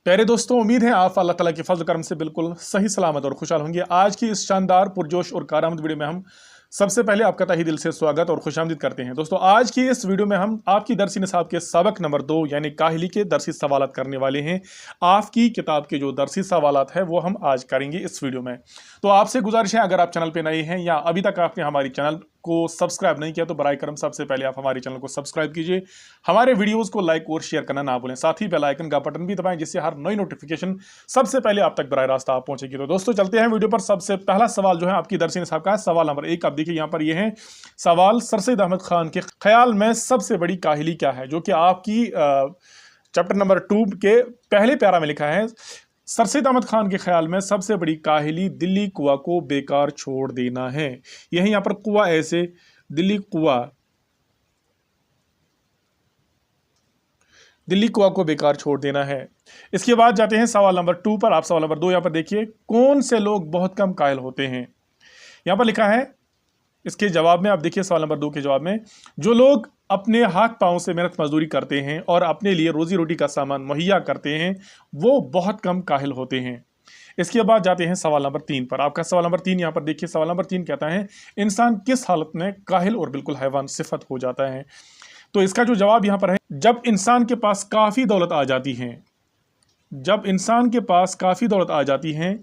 प्यारे दोस्तों, उम्मीद है आप अल्लाह ताला के फजल करम से बिल्कुल सही सलामत और खुशहाल होंगे। आज की इस शानदार पुरजोश और कारआमद वीडियो में हम सबसे पहले आपका तहे दिल से स्वागत और खुशामदीद करते हैं। दोस्तों, आज की इस वीडियो में हम आपकी दरसी निसाब के सबक नंबर 2 यानी काहिली के दरसी सवालात करने वाले हैं। आपकी किताब के जो दरसी सवालात है वो हम आज करेंगे इस वीडियो में। तो आपसे गुजारिश है, अगर आप चैनल पे नए हैं या अभी तक आपने हमारी चैनल को सब्सक्राइब नहीं किया तो बराए करम सबसे पहले आप हमारे चैनल को सब्सक्राइब कीजिए, हमारे वीडियोस को लाइक और शेयर करना ना भूलें, साथ ही बेल आइकन का बटन भी दबाएं जिससे हर नई नोटिफिकेशन सबसे पहले आप तक बराह रास्त आप पहुंचेगी। तो दोस्तों चलते हैं वीडियो पर। सबसे पहला सवाल जो है आपकी दरसी निसाब का है, सवाल नंबर 1। आप देखिए यहाँ पर ये है सवाल, सर सैयद अहमद खान के ख्याल में सबसे बड़ी काहिली क्या है, जो कि आपकी चैप्टर नंबर 2 के पहले प्यारा में लिखा है। सर सैयद अहमद खान के ख्याल में सबसे बड़ी काहिली दिल्ली कुआ को बेकार छोड़ देना है। यही यहाँ पर कुआ ऐसे दिल्ली कुआ को बेकार छोड़ देना है। इसके बाद जाते हैं सवाल नंबर 2 पर। आप सवाल नंबर 2 यहाँ पर देखिए, कौन से लोग बहुत कम कायल होते हैं। यहाँ पर लिखा है, इसके जवाब में आप देखिए सवाल नंबर 2 के जवाब में, जो लोग अपने हाथ पांव से मेहनत मजदूरी करते हैं और अपने लिए रोजी रोटी का सामान मुहैया करते हैं वो बहुत कम काहिल होते हैं। इसके बाद जाते हैं सवाल नंबर 3 पर। आपका सवाल नंबर 3 यहाँ पर देखिए, सवाल नंबर 3 कहता है, इंसान किस हालत में काहिल और बिल्कुल हैवान सिफत हो जाता है। तो इसका जो जवाब यहाँ पर है, जब इंसान के पास काफ़ी दौलत आ जाती है, जब इंसान के पास काफ़ी दौलत आ जाती है,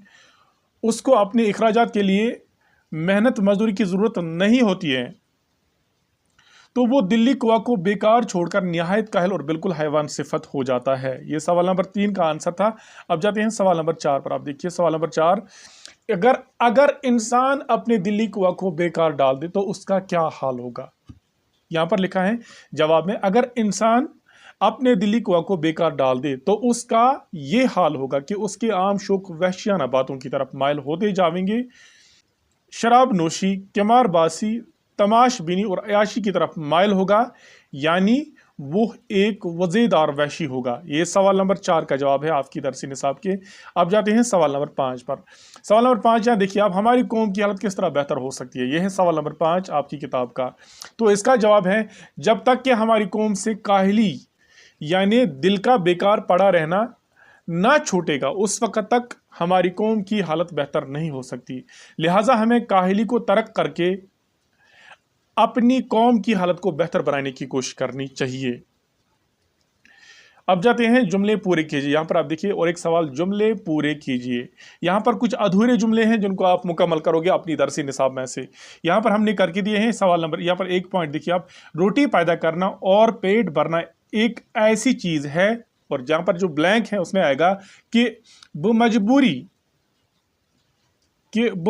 उसको अपने अखराजात के लिए मेहनत मजदूरी की ज़रूरत नहीं होती है, तो वो दिल्ली कुआ को बेकार छोड़कर निहायत काहिल और बिल्कुल हैवान सिफत हो जाता है। ये सवाल नंबर 3 का आंसर था। अब जाते हैं सवाल नंबर 4 पर। आप देखिए सवाल नंबर 4, अगर इंसान अपने दिल्ली कुआ को बेकार डाल दे तो उसका क्या हाल होगा। यहाँ पर लिखा है जवाब में, अगर इंसान अपने दिल्ली कुआ को बेकार डाल दे तो उसका ये हाल होगा कि उसके आम शौक वहशियाना बातों की तरफ माइल होते जाएंगे, शराब नोशी, किमारबाजी, तमाशबीनी और अयाशी की तरफ माइल होगा, यानी वो एक वज़ेदार वहशी होगा। ये सवाल नंबर 4 का जवाब है आपकी दरसी निसाब के। अब जाते हैं सवाल नंबर 5 पर। सवाल नंबर 5 यहाँ देखिए आप, हमारी कौम की हालत किस तरह बेहतर हो सकती है। यह है सवाल नंबर 5 आपकी किताब का। तो इसका जवाब है, जब तक कि हमारी कौम से काहिली यानी दिल का बेकार पड़ा रहना ना छूटेगा, उस वक्त तक हमारी कौम की हालत बेहतर नहीं हो सकती। लिहाजा हमें काहिली को तर्क करके अपनी कौम की हालत को बेहतर बनाने की कोशिश करनी चाहिए। अब जाते हैं जुमले पूरे कीजिए। यहाँ पर आप देखिए, और एक सवाल, जुमले पूरे कीजिए। यहाँ पर कुछ अधूरे जुमले हैं जिनको आप मुकम्मल करोगे अपनी दरसी निसाब में से। यहाँ पर हमने करके दिए हैं सवाल नंबर, यहाँ पर एक पॉइंट देखिए आप, रोटी पैदा करना और पेट भरना एक ऐसी चीज है, और जहां पर जो ब्लैंक है उसमें आएगा कि वो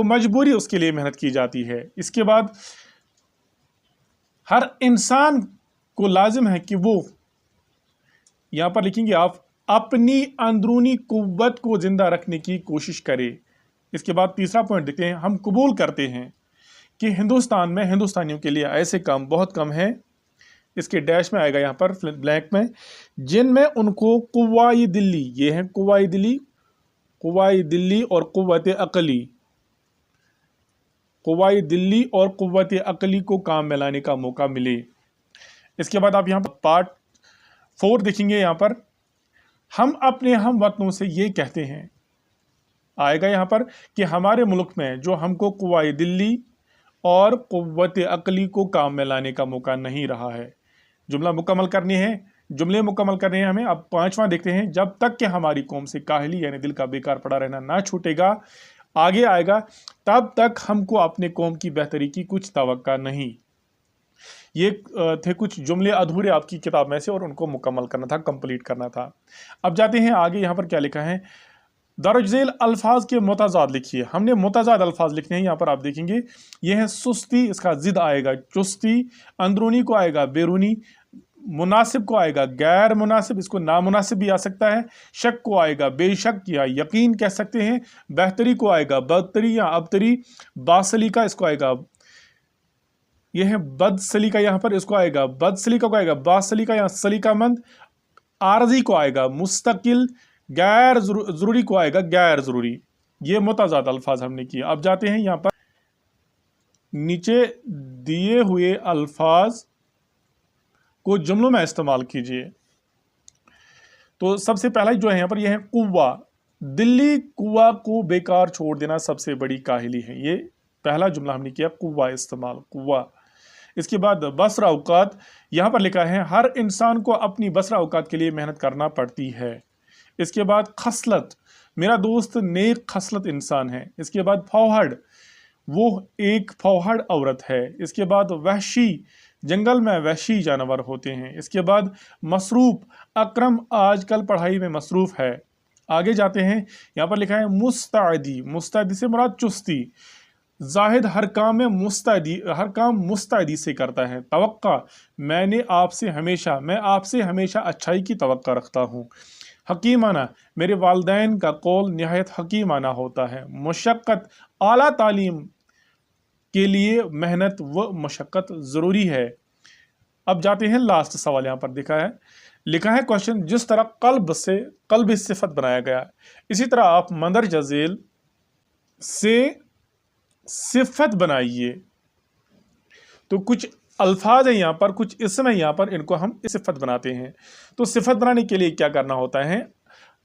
मजबूरी उसके लिए मेहनत की जाती है। इसके बाद हर इंसान को लाजिम है कि वो, यहां पर लिखेंगे आप, अपनी अंदरूनी कुव्वत को जिंदा रखने की कोशिश करे। इसके बाद तीसरा पॉइंट देखते हैं, हम कबूल करते हैं कि हिंदुस्तान में हिंदुस्तानियों के लिए ऐसे काम बहुत कम हैं, इसके डैश में आएगा यहाँ पर ब्लैंक में, जिनमें उनको कुव्वाई दिल्ली, ये है कुव्वाई दिल्ली और कुव्वत अकली को काम में लाने का मौका मिले। इसके बाद आप यहाँ पर पार्ट 4 देखेंगे। यहाँ पर हम अपने हम वतनों से ये कहते हैं, आएगा यहाँ पर कि हमारे मुल्क में जो हमको कुव्वाई दिल्ली और कुव्वत अकली को काम में लाने का मौका नहीं रहा है। जुमले मुकम्मल करने हैं हमें। अब 5वां देखते हैं, जब तक कि हमारी कौम से काहिली यानी दिल का बेकार पड़ा रहना ना छूटेगा, आगे आएगा, तब तक हमको अपने कौम की बेहतरी की कुछ तवक्का नहीं। ये थे कुछ जुमले अधूरे आपकी किताब में से और उनको मुकम्मल करना था, कंप्लीट करना था। अब जाते हैं आगे, यहाँ पर क्या लिखा है, दरअसल अल्फाज के मुताजाद लिखिए। हमने मुताजाद अल्फाज लिखने हैं। यहाँ पर आप देखेंगे, यह है सुस्ती, इसका जिद आएगा चुस्ती, अंदरूनी को आएगा बेरूनी, मुनासिब को आएगा गैर मुनासिब, इसको नामुनासिब भी आ सकता है, शक को आएगा बेशक या यकीन कह सकते हैं, बेहतरी को आएगा बदतरी या अबतरी, बासलीका इसको आएगा, यह है बदसलीका, यहाँ पर इसको आएगा बदसलीका को आएगा बासलीका या सलीकामंद, आरजी को आएगा मुस्तकिल, गैर जरूरी को आएगा गैर जरूरी। ये मुताजाद अल्फाज हमने किए। अब जाते हैं यहाँ पर, नीचे दिए हुए अल्फाज को जुमलों में इस्तेमाल कीजिए। तो सबसे पहला जो है यहाँ पर यह है कुव्वा। दिल्ली कुव्वा को बेकार छोड़ देना सबसे बड़ी काहिली है। ये पहला जुमला हमने किया, कुव्वा इस्तेमाल, कुव्वा। इसके बाद बसरा औकात, यहाँ पर लिखा है हर इंसान को अपनी बसरा औकात के लिए मेहनत करना पड़ती है। इसके बाद खसलत, मेरा दोस्त नेक खसलत इंसान है। इसके बाद फौहड़, वो एक फौहड़ औरत है। इसके बाद वहशी, जंगल में वहशी जानवर होते हैं। इसके बाद मसरूफ, अकरम आजकल पढ़ाई में मसरूफ है। आगे जाते हैं, यहाँ पर लिखा है मुस्तैदी, मुस्तैदी से मुराद चुस्ती। जाहिद हर काम में हर काम मुस्तैदी से करता है। तवक्का, मैं आपसे हमेशा अच्छाई की तवक्का रखता हूँ। हकीमाना, मेरे वालिदैन का कौल निहायत हकीमाना होता है। मुशक्कत, आला तालीम के लिए मेहनत व मशक्कत ज़रूरी है। अब जाते हैं लास्ट सवाल, यहाँ पर लिखा है क्वेश्चन, जिस तरह कल्ब सिफत बनाया गया, इसी तरह आप मंदरजा झेल से सिफत बनाइए। तो कुछ अल्फाज है यहाँ पर, कुछ इसम है यहाँ पर, इनको हम सिफत बनाते हैं। तो सिफत बनाने के लिए क्या करना होता है,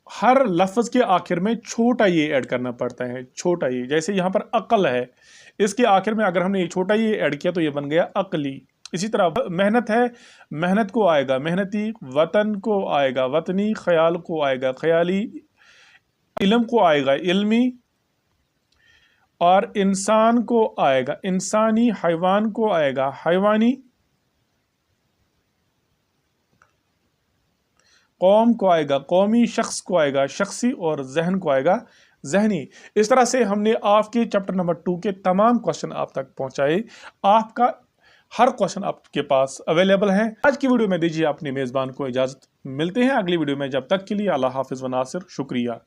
हर लफ्ज़ के आखिर में छोटा ये ऐड करना पड़ता है, छोटा ये। जैसे यहाँ पर अकल है, इसके आखिर में अगर हमने ये छोटा ये ऐड किया तो ये बन गया अकली। इसी तरह मेहनत है, मेहनत को आएगा मेहनती, वतन को आएगा वतनी, ख्याल को आएगा ख्याली, इल्म को आएगा इल्मी, और इंसान को आएगा इंसानी, हैवान को आएगा हैवानी, कौम को आएगा कौमी, शख्स को आएगा शख्सी, और जहन को आएगा जहनी। इस तरह से हमने आपके चैप्टर नंबर 2 के तमाम क्वेश्चन आप तक पहुंचाए। आपका हर क्वेश्चन आपके पास अवेलेबल है। आज की वीडियो में दीजिए अपने मेज़बान को इजाज़त। मिलते हैं अगली वीडियो में, जब तक के लिए अल्लाह हाफिज़ व नासिर। शुक्रिया।